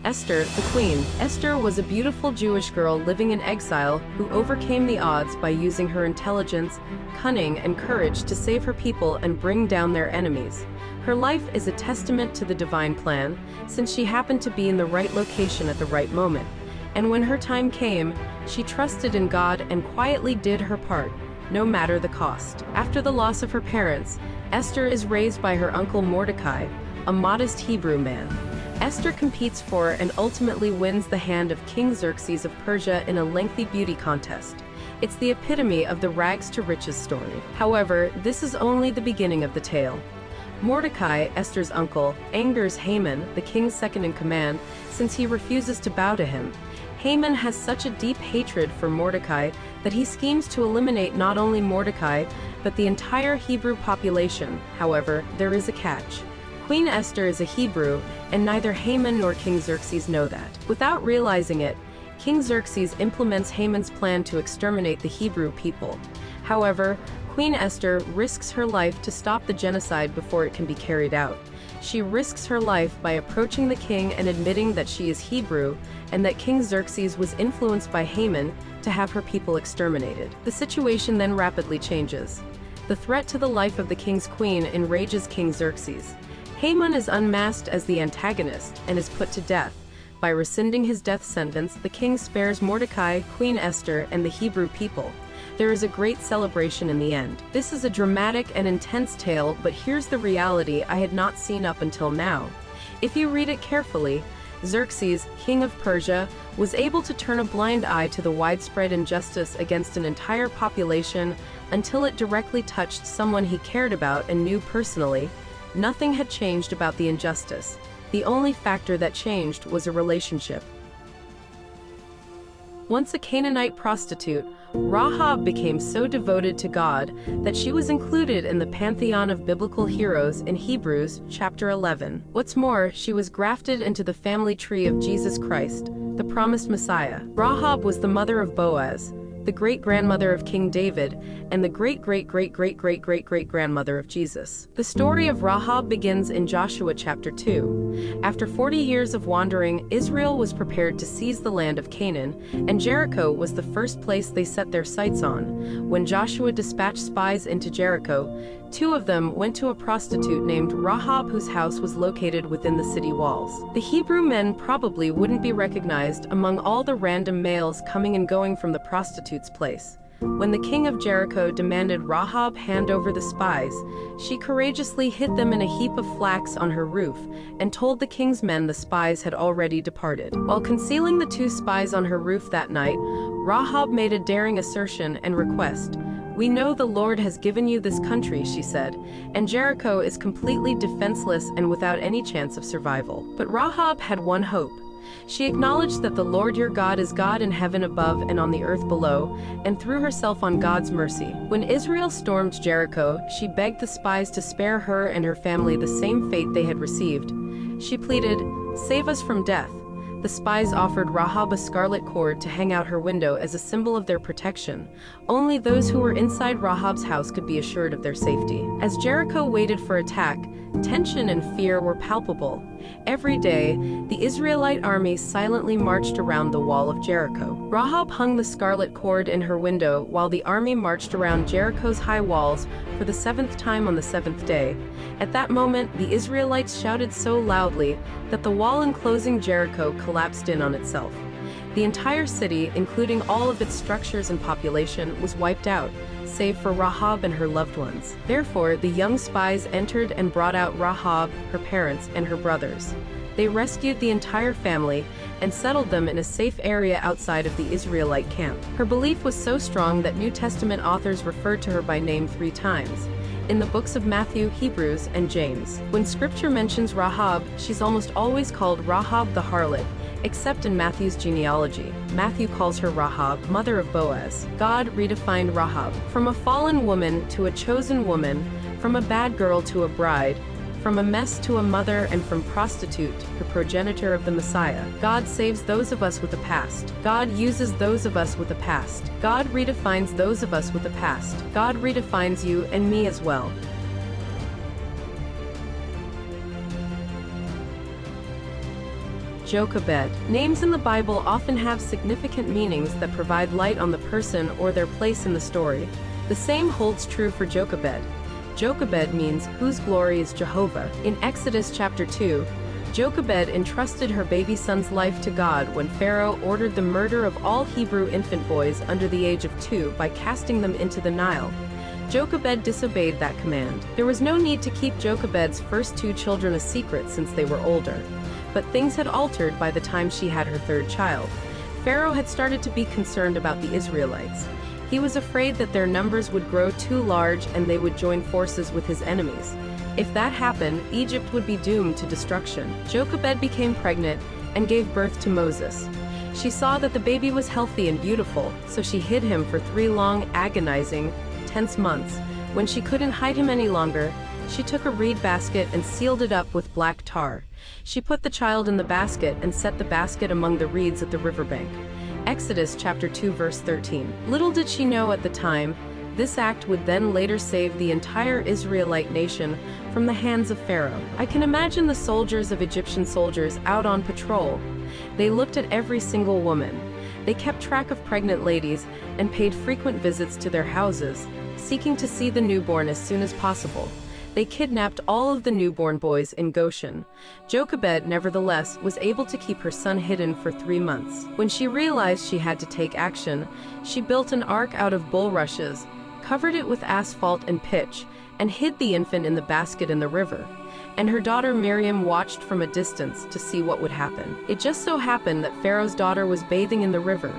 Esther, the Queen. Esther was a beautiful Jewish girl living in exile who overcame the odds by using her intelligence, cunning, and courage to save her people and bring down their enemies. Her life is a testament to the divine plan, since she happened to be in the right location at the right moment. And when her time came, she trusted in God and quietly did her part, no matter the cost. After the loss of her parents, Esther is raised by her uncle Mordecai, a modest Hebrew man. Esther competes for and ultimately wins the hand of King Xerxes of Persia in a lengthy beauty contest. It's the epitome of the rags to riches story. However, this is only the beginning of the tale. Mordecai, Esther's uncle, angers Haman, the king's second-in-command, since he refuses to bow to him. Haman has such a deep hatred for Mordecai that he schemes to eliminate not only Mordecai, but the entire Hebrew population. However, there is a catch. Queen Esther is a Hebrew, and neither Haman nor King Xerxes know that. Without realizing it, King Xerxes implements Haman's plan to exterminate the Hebrew people. However, Queen Esther risks her life to stop the genocide before it can be carried out. She risks her life by approaching the king and admitting that she is Hebrew, and that King Xerxes was influenced by Haman to have her people exterminated. The situation then rapidly changes. The threat to the life of the king's queen enrages King Xerxes. Haman is unmasked as the antagonist and is put to death. By rescinding his death sentence, the king spares Mordecai, Queen Esther, and the Hebrew people. There is a great celebration in the end. This is a dramatic and intense tale, but here's the reality I had not seen up until now. If you read it carefully, Xerxes, king of Persia, was able to turn a blind eye to the widespread injustice against an entire population until it directly touched someone he cared about and knew personally. Nothing had changed about the injustice. The only factor that changed was a relationship. Once a Canaanite prostitute, Rahab became so devoted to God that she was included in the pantheon of biblical heroes in Hebrews chapter 11. What's more, she was grafted into the family tree of Jesus Christ, the promised Messiah. Rahab was the mother of Boaz, the great-grandmother of King David, and the great-great-great-great-great-great-great-grandmother of Jesus. The story of Rahab begins in Joshua chapter 2. After 40 years of wandering, Israel was prepared to seize the land of Canaan, and Jericho was the first place they set their sights on. When Joshua dispatched spies into Jericho, 2 of them went to a prostitute named Rahab whose house was located within the city walls. The Hebrew men probably wouldn't be recognized among all the random males coming and going from the prostitute's place. When the king of Jericho demanded Rahab hand over the spies, she courageously hid them in a heap of flax on her roof and told the king's men the spies had already departed. While concealing the 2 spies on her roof that night, Rahab made a daring assertion and request. "We know the Lord has given you this country," she said, "and Jericho is completely defenseless and without any chance of survival." But Rahab had one hope. She acknowledged that the Lord your God is God in heaven above and on the earth below, and threw herself on God's mercy. When Israel stormed Jericho, she begged the spies to spare her and her family the same fate they had received. She pleaded, "Save us from death." The spies offered Rahab a scarlet cord to hang out her window as a symbol of their protection. Only those who were inside Rahab's house could be assured of their safety. As Jericho waited for attack, tension and fear were palpable. Every day, the Israelite army silently marched around the wall of Jericho. Rahab hung the scarlet cord in her window while the army marched around Jericho's high walls for the 7th time on the 7th day. At that moment, the Israelites shouted so loudly that the wall enclosing Jericho collapsed in on itself. The entire city, including all of its structures and population, was wiped out, save for Rahab and her loved ones. Therefore, the young spies entered and brought out Rahab, her parents, and her brothers. They rescued the entire family and settled them in a safe area outside of the Israelite camp. Her belief was so strong that New Testament authors referred to her by name 3 times. In the books of Matthew, Hebrews, and James. When scripture mentions Rahab, she's almost always called Rahab the harlot, except in Matthew's genealogy. Matthew calls her Rahab, mother of Boaz. God redefined Rahab. From a fallen woman to a chosen woman, from a bad girl to a bride, from a mess to a mother, and from prostitute to the progenitor of the Messiah. God saves those of us with a past. God uses those of us with a past. God redefines those of us with a past. God redefines you and me as well. Jochebed. Names in the Bible often have significant meanings that provide light on the person or their place in the story. The same holds true for Jochebed. Jochebed means whose glory is Jehovah. In Exodus chapter 2, Jochebed entrusted her baby son's life to God when Pharaoh ordered the murder of all Hebrew infant boys under the age of 2 by casting them into the Nile. Jochebed disobeyed that command. There was no need to keep Jochebed's first 2 children a secret since they were older. But things had altered by the time she had her 3rd child. Pharaoh had started to be concerned about the Israelites. He was afraid that their numbers would grow too large and they would join forces with his enemies. If that happened, Egypt would be doomed to destruction. Jochebed became pregnant and gave birth to Moses. She saw that the baby was healthy and beautiful, so she hid him for 3 long, agonizing, tense months. When she couldn't hide him any longer, she took a reed basket and sealed it up with black tar. She put the child in the basket and set the basket among the reeds at the riverbank. Exodus chapter 2 verse 13. Little did she know at the time, this act would then later save the entire Israelite nation from the hands of Pharaoh. I can imagine the soldiers of Egyptian soldiers out on patrol. They looked at every single woman. They kept track of pregnant ladies and paid frequent visits to their houses, seeking to see the newborn as soon as possible. They kidnapped all of the newborn boys in Goshen. Jochebed, nevertheless, was able to keep her son hidden for 3 months. When she realized she had to take action, she built an ark out of bulrushes, covered it with asphalt and pitch, and hid the infant in the basket in the river. And her daughter Miriam watched from a distance to see what would happen. It just so happened that Pharaoh's daughter was bathing in the river,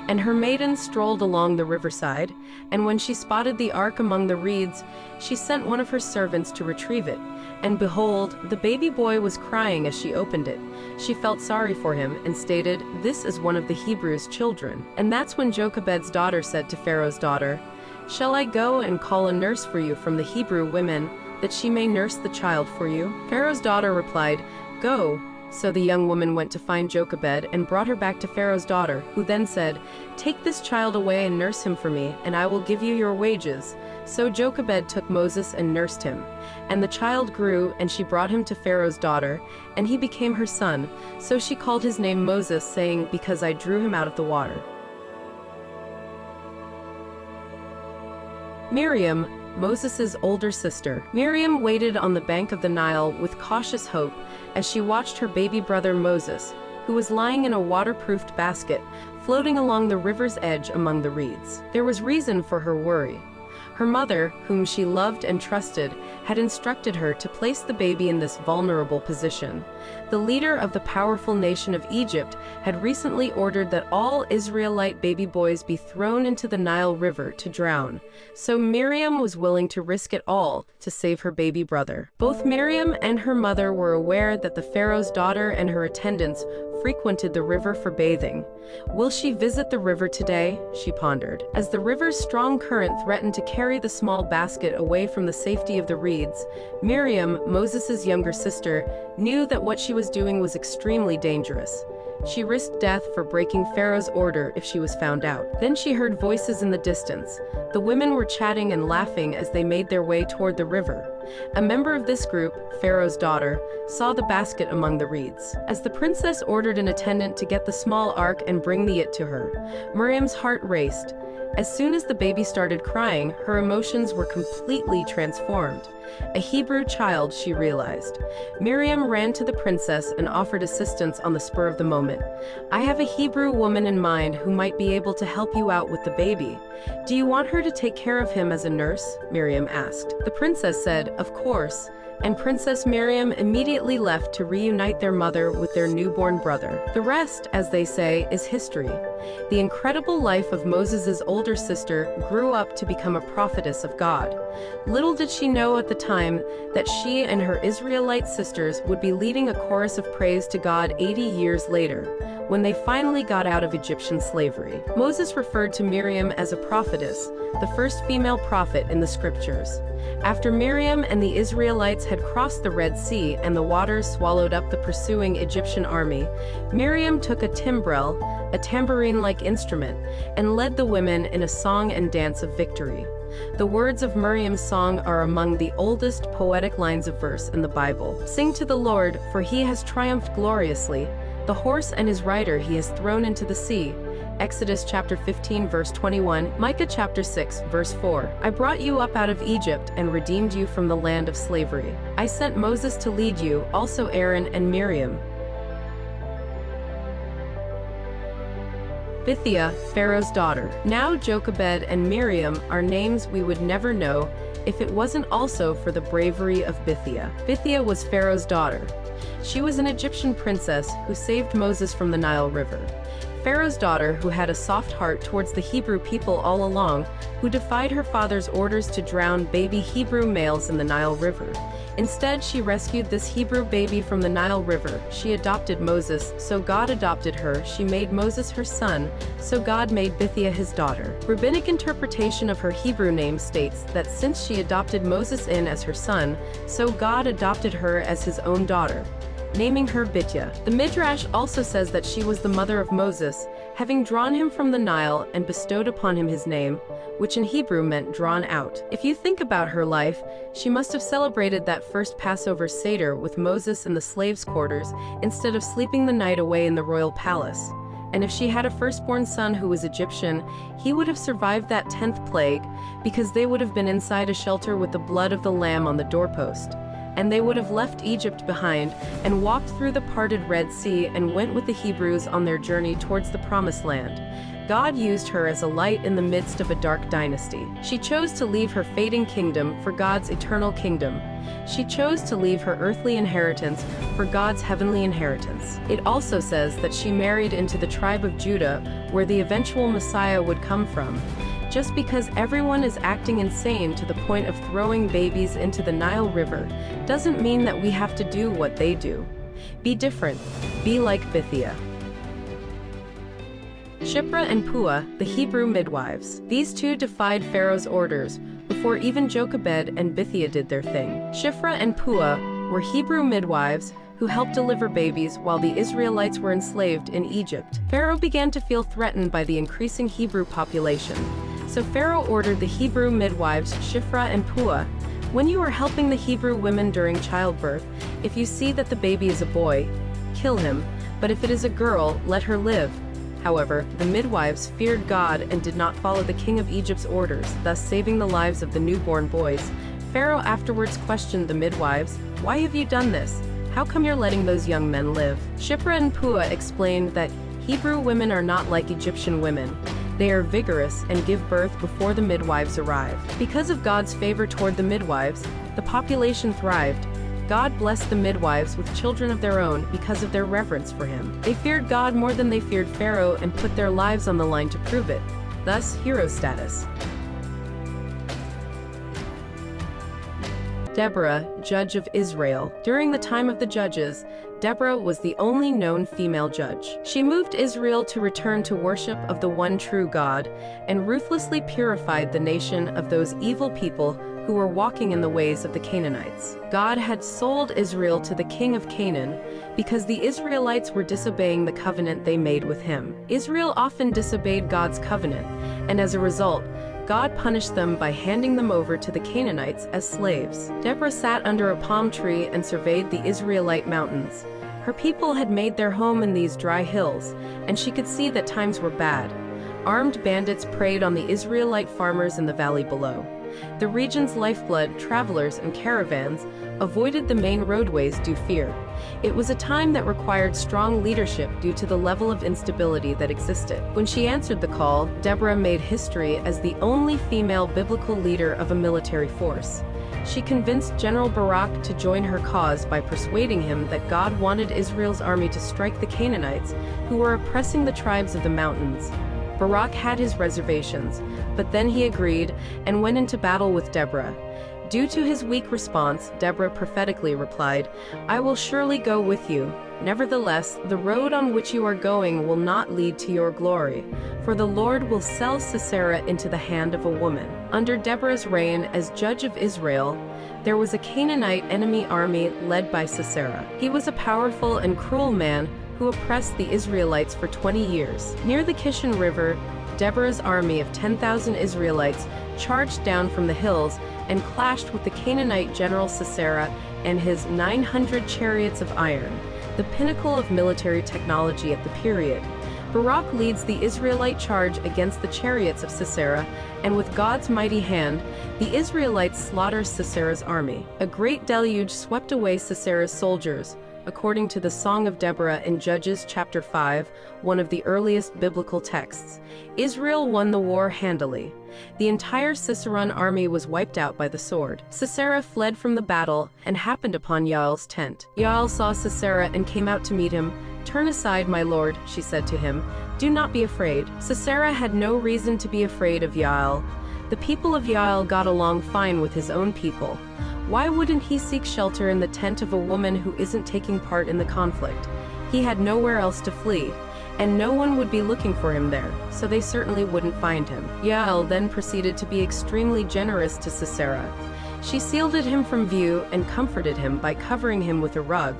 and her maidens strolled along the riverside, and when she spotted the ark among the reeds, she sent one of her servants to retrieve it. And behold, the baby boy was crying as she opened it. She felt sorry for him and stated, "This is one of the Hebrews' children." And that's when Jochebed's daughter said to Pharaoh's daughter, "Shall I go and call a nurse for you from the Hebrew women, that she may nurse the child for you?" Pharaoh's daughter replied, "Go." So the young woman went to find Jochebed and brought her back to Pharaoh's daughter, who then said, "Take this child away and nurse him for me, and I will give you your wages." So Jochebed took Moses and nursed him. And the child grew, and she brought him to Pharaoh's daughter, and he became her son. So she called his name Moses, saying, "Because I drew him out of the water." Miriam, Moses' older sister. Miriam waited on the bank of the Nile with cautious hope as she watched her baby brother Moses, who was lying in a waterproofed basket, floating along the river's edge among the reeds. There was reason for her worry. Her mother, whom she loved and trusted, had instructed her to place the baby in this vulnerable position. The leader of the powerful nation of Egypt had recently ordered that all Israelite baby boys be thrown into the Nile River to drown. So Miriam was willing to risk it all to save her baby brother. Both Miriam and her mother were aware that the Pharaoh's daughter and her attendants frequented the river for bathing. Will she visit the river today? She pondered. As the river's strong current threatened to carry the small basket away from the safety of the reeds, Miriam, Moses' younger sister, knew that what she was doing was extremely dangerous. She risked death for breaking Pharaoh's order if she was found out. Then she heard voices in the distance. The women were chatting and laughing as they made their way toward the river. A member of this group, Pharaoh's daughter, saw the basket among the reeds. As the princess ordered an attendant to get the small ark and bring it to her, Miriam's heart raced. As soon as the baby started crying, her emotions were completely transformed. A Hebrew child, she realized. Miriam ran to the princess and offered assistance on the spur of the moment. "I have a Hebrew woman in mind who might be able to help you out with the baby. Do you want her to take care of him as a nurse?" Miriam asked. The princess said, "Of course." And Princess Miriam immediately left to reunite their mother with their newborn brother. The rest, as they say, is history. The incredible life of Moses' older sister grew up to become a prophetess of God. Little did she know at the time that she and her Israelite sisters would be leading a chorus of praise to God 80 years later, when they finally got out of Egyptian slavery. Moses referred to Miriam as a prophetess, the first female prophet in the scriptures. After Miriam and the Israelites had crossed the Red Sea and the waters swallowed up the pursuing Egyptian army, Miriam took a timbrel, a tambourine-like instrument, and led the women in a song and dance of victory. The words of Miriam's song are among the oldest poetic lines of verse in the Bible. "Sing to the Lord, for he has triumphed gloriously. The horse and his rider he has thrown into the sea. Exodus chapter 15 verse 21, Micah chapter 6 verse 4. I brought you up out of Egypt and redeemed you from the land of slavery. I sent Moses to lead you, also Aaron and Miriam. Bithia, Pharaoh's daughter. Now Jochebed and Miriam are names we would never know if it wasn't also for the bravery of Bithia. Bithia was Pharaoh's daughter. She was an Egyptian princess who saved Moses from the Nile River. Pharaoh's daughter, who had a soft heart towards the Hebrew people all along, who defied her father's orders to drown baby Hebrew males in the Nile River. Instead, she rescued this Hebrew baby from the Nile River. She adopted Moses, so God adopted her. She made Moses her son, so God made Bithia his daughter. Rabbinic interpretation of her Hebrew name states that since she adopted Moses in as her son, so God adopted her as his own daughter, naming her Bithia. The Midrash also says that she was the mother of Moses, having drawn him from the Nile and bestowed upon him his name, which in Hebrew meant drawn out. If you think about her life, she must have celebrated that first Passover Seder with Moses in the slaves' quarters instead of sleeping the night away in the royal palace. And if she had a firstborn son who was Egyptian, he would have survived that 10th plague, because they would have been inside a shelter with the blood of the lamb on the doorpost. And they would have left Egypt behind and walked through the parted Red Sea and went with the Hebrews on their journey towards the Promised Land. God used her as a light in the midst of a dark dynasty. She chose to leave her fading kingdom for God's eternal kingdom. She chose to leave her earthly inheritance for God's heavenly inheritance. It also says that she married into the tribe of Judah, where the eventual Messiah would come from. Just because everyone is acting insane to the point of throwing babies into the Nile River doesn't mean that we have to do what they do. Be different. Be like Bithia. Shipra and Pua, the Hebrew midwives. These two defied Pharaoh's orders before even Jochebed and Bithia did their thing. Shipra and Pua were Hebrew midwives who helped deliver babies while the Israelites were enslaved in Egypt. Pharaoh began to feel threatened by the increasing Hebrew population. So Pharaoh ordered the Hebrew midwives Shipra and Pua, when you are helping the Hebrew women during childbirth, if you see that the baby is a boy, kill him, but if it is a girl, let her live. However, the midwives feared God and did not follow the king of Egypt's orders, thus saving the lives of the newborn boys. Pharaoh afterwards questioned the midwives, "Why have you done this? How come you're letting those young men live?" Shipra and Pua explained that Hebrew women are not like Egyptian women. They are vigorous and give birth before the midwives arrive. Because of God's favor toward the midwives, the population thrived. God blessed the midwives with children of their own because of their reverence for him. They feared God more than they feared Pharaoh and put their lives on the line to prove it. Thus, hero status. Deborah, judge of Israel. During the time of the judges, Deborah was the only known female judge. She moved Israel to return to worship of the one true God, and ruthlessly purified the nation of those evil people who were walking in the ways of the Canaanites. God had sold Israel to the king of Canaan because the Israelites were disobeying the covenant they made with him. Israel often disobeyed God's covenant, and as a result, God punished them by handing them over to the Canaanites as slaves. Deborah sat under a palm tree and surveyed the Israelite mountains. Her people had made their home in these dry hills, and she could see that times were bad. Armed bandits preyed on the Israelite farmers in the valley below. The region's lifeblood, travelers and caravans, avoided the main roadways due fear. It was a time that required strong leadership due to the level of instability that existed. When she answered the call, Deborah made history as the only female biblical leader of a military force. She convinced General Barak to join her cause by persuading him that God wanted Israel's army to strike the Canaanites, who were oppressing the tribes of the mountains. Barak had his reservations, but then he agreed and went into battle with Deborah. Due to his weak response, Deborah prophetically replied, "I will surely go with you. Nevertheless, the road on which you are going will not lead to your glory, for the Lord will sell Sisera into the hand of a woman." Under Deborah's reign as judge of Israel, there was a Canaanite enemy army led by Sisera. He was a powerful and cruel man who oppressed the Israelites for 20 years. Near the Kishon River, Deborah's army of 10,000 Israelites charged down from the hills and clashed with the Canaanite general Sisera and his 900 chariots of iron. the pinnacle of military technology at the period. Barak leads the Israelite charge against the chariots of Sisera, and with God's mighty hand, the Israelites slaughter Sisera's army. A great deluge swept away Sisera's soldiers, according to the Song of Deborah in Judges chapter 5, one of the earliest biblical texts. Israel won the war handily. The entire Sisera's army was wiped out by the sword. Sisera fled from the battle and happened upon Yael's tent. Yael saw Sisera and came out to meet him. "Turn aside, my lord," she said to him. "Do not be afraid." Sisera had no reason to be afraid of Yael. The people of Yael got along fine with his own people. Why wouldn't he seek shelter in the tent of a woman who isn't taking part in the conflict? He had nowhere else to flee, and no one would be looking for him there, so they certainly wouldn't find him. Yael then proceeded to be extremely generous to Sisera. She shielded him from view and comforted him by covering him with a rug.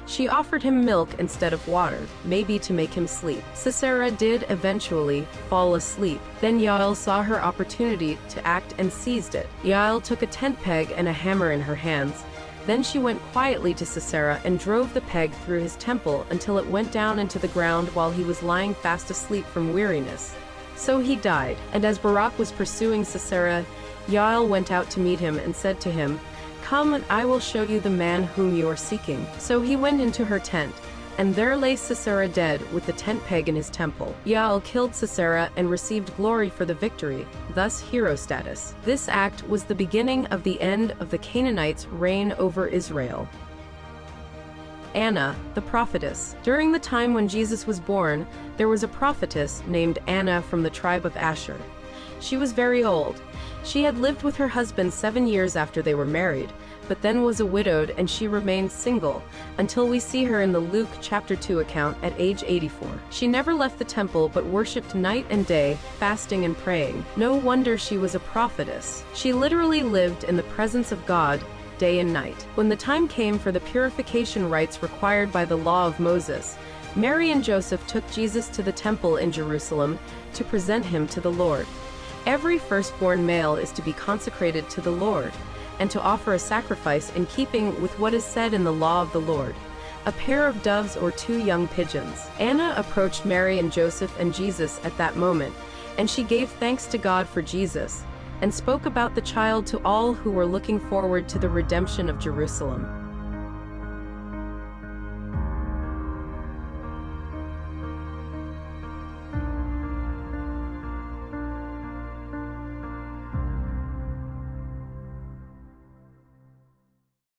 She offered him milk instead of water, maybe to make him sleep. Sisera did eventually fall asleep. Then Yael saw her opportunity to act and seized it. Yael took a tent peg and a hammer in her hands. Then she went quietly to Sisera and drove the peg through his temple until it went down into the ground while he was lying fast asleep from weariness. So he died. And as Barak was pursuing Sisera, Yael went out to meet him and said to him, "Come and I will show you the man whom you are seeking." So he went into her tent, and there lay Sisera dead with the tent peg in his temple. Yael killed Sisera and received glory for the victory, thus hero status. This act was the beginning of the end of the Canaanites' reign over Israel. Anna, the prophetess. During the time when Jesus was born, there was a prophetess named Anna from the tribe of Asher. She was very old. She had lived with her husband 7 years after they were married, but then was a widowed, and she remained single until we see her in the Luke chapter 2 account at age 84. She never left the temple but worshipped night and day, fasting and praying. No wonder she was a prophetess. She literally lived in the presence of God day and night. When the time came for the purification rites required by the law of Moses, Mary and Joseph took Jesus to the temple in Jerusalem to present him to the Lord. Every firstborn male is to be consecrated to the Lord, and to offer a sacrifice in keeping with what is said in the law of the Lord, a pair of doves or 2 young pigeons. Anna approached Mary and Joseph and Jesus at that moment, and she gave thanks to God for Jesus, and spoke about the child to all who were looking forward to the redemption of Jerusalem.